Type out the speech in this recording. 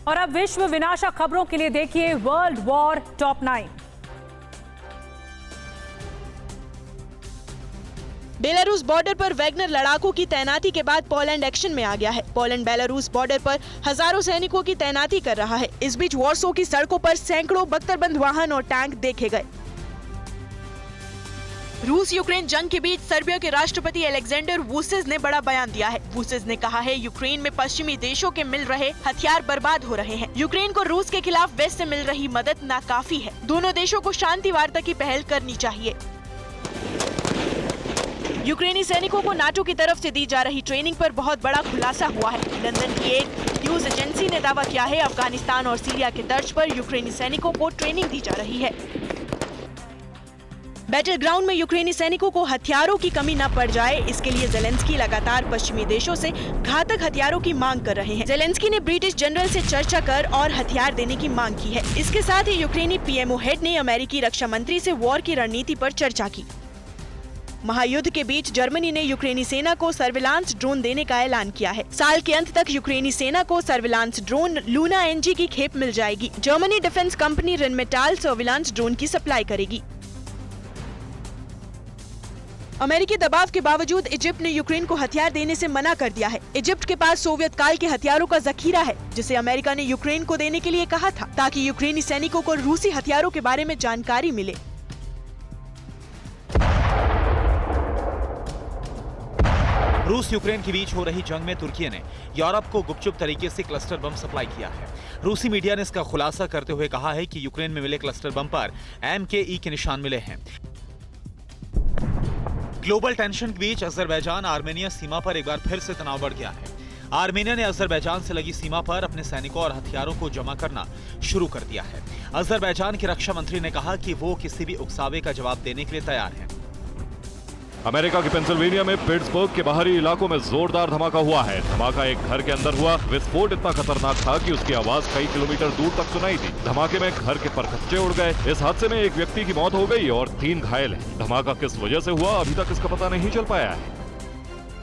और अब विश्व विनाशक खबरों के लिए देखिए world war top 9। Belarus border पर वैगनर लड़ाकों की तैनाती के बाद पोलैंड एक्शन में आ गया है। पोलैंड बेलारूस बॉर्डर पर हजारों सैनिकों की तैनाती कर रहा है। इस बीच वॉर्सो की सड़कों पर सैकड़ों बख्तरबंद वाहन और टैंक देखे गए। रूस यूक्रेन जंग के बीच सर्बिया के राष्ट्रपति अलेक्जेंडर वुसिच ने बड़ा बयान दिया है। वुसिच ने कहा है, यूक्रेन में पश्चिमी देशों के मिल रहे हथियार बर्बाद हो रहे हैं। यूक्रेन को रूस के खिलाफ वेस्ट से मिल रही मदद नाकाफी है। दोनों देशों को शांति वार्ता की पहल करनी चाहिए। यूक्रेनी सैनिकों को नाटो की तरफ से दी जा रही ट्रेनिंग पर बहुत बड़ा खुलासा हुआ है। लंदन की एक न्यूज एजेंसी ने दावा किया है, अफगानिस्तान और सीरिया के तर्ज पर यूक्रेनी सैनिकों को ट्रेनिंग दी जा रही है। बैटल ग्राउंड में यूक्रेनी सैनिकों को हथियारों की कमी न पड़ जाए, इसके लिए जेलेंस्की लगातार पश्चिमी देशों से घातक हथियारों की मांग कर रहे हैं। जेलेंस्की ने ब्रिटिश जनरल से चर्चा कर और हथियार देने की मांग की है। इसके साथ ही यूक्रेनी पीएमओ हेड ने अमेरिकी रक्षा मंत्री से वॉर की रणनीति पर चर्चा की। महायुद्ध के बीच जर्मनी ने यूक्रेनी सेना को सर्विलांस ड्रोन देने का ऐलान किया है। साल के अंत तक यूक्रेनी सेना को सर्विलांस ड्रोन लूना एनजी की खेप मिल जाएगी। Germany defence company Rheinmetall surveillance drone की सप्लाई करेगी। अमेरिकी दबाव के बावजूद इजिप्ट ने यूक्रेन को हथियार देने से मना कर दिया है। इजिप्ट के पास सोवियत काल के हथियारों का जखीरा है, जिसे अमेरिका ने यूक्रेन को देने के लिए कहा था, ताकि यूक्रेनी सैनिकों को रूसी हथियारों के बारे में जानकारी मिले। रूस यूक्रेन के बीच हो रही जंग में तुर्की ने यूरोप को गुपचुप तरीके से क्लस्टर बम सप्लाई किया है। रूसी मीडिया ने इसका खुलासा करते हुए कहा है कि यूक्रेन में मिले क्लस्टर बम पर MKE के निशान मिले हैं। ग्लोबल टेंशन के बीच अजरबैजान आर्मेनिया सीमा पर एक बार फिर से तनाव बढ़ गया है। आर्मेनिया ने अजरबैजान से लगी सीमा पर अपने सैनिकों और हथियारों को जमा करना शुरू कर दिया है। अजरबैजान के रक्षा मंत्री ने कहा कि वो किसी भी उकसावे का जवाब देने के लिए तैयार है। अमेरिका के पेंसिल्वेनिया में पिट्सबर्ग के बाहरी इलाकों में जोरदार धमाका हुआ है। धमाका एक घर के अंदर हुआ। विस्फोट इतना खतरनाक था कि उसकी आवाज कई किलोमीटर दूर तक सुनाई दी। धमाके में घर के परखच्चे उड़ गए। इस हादसे में एक व्यक्ति की मौत हो गई और 3 घायल हैं। धमाका किस वजह से हुआ, अभी तक इसका पता नहीं चल पाया है।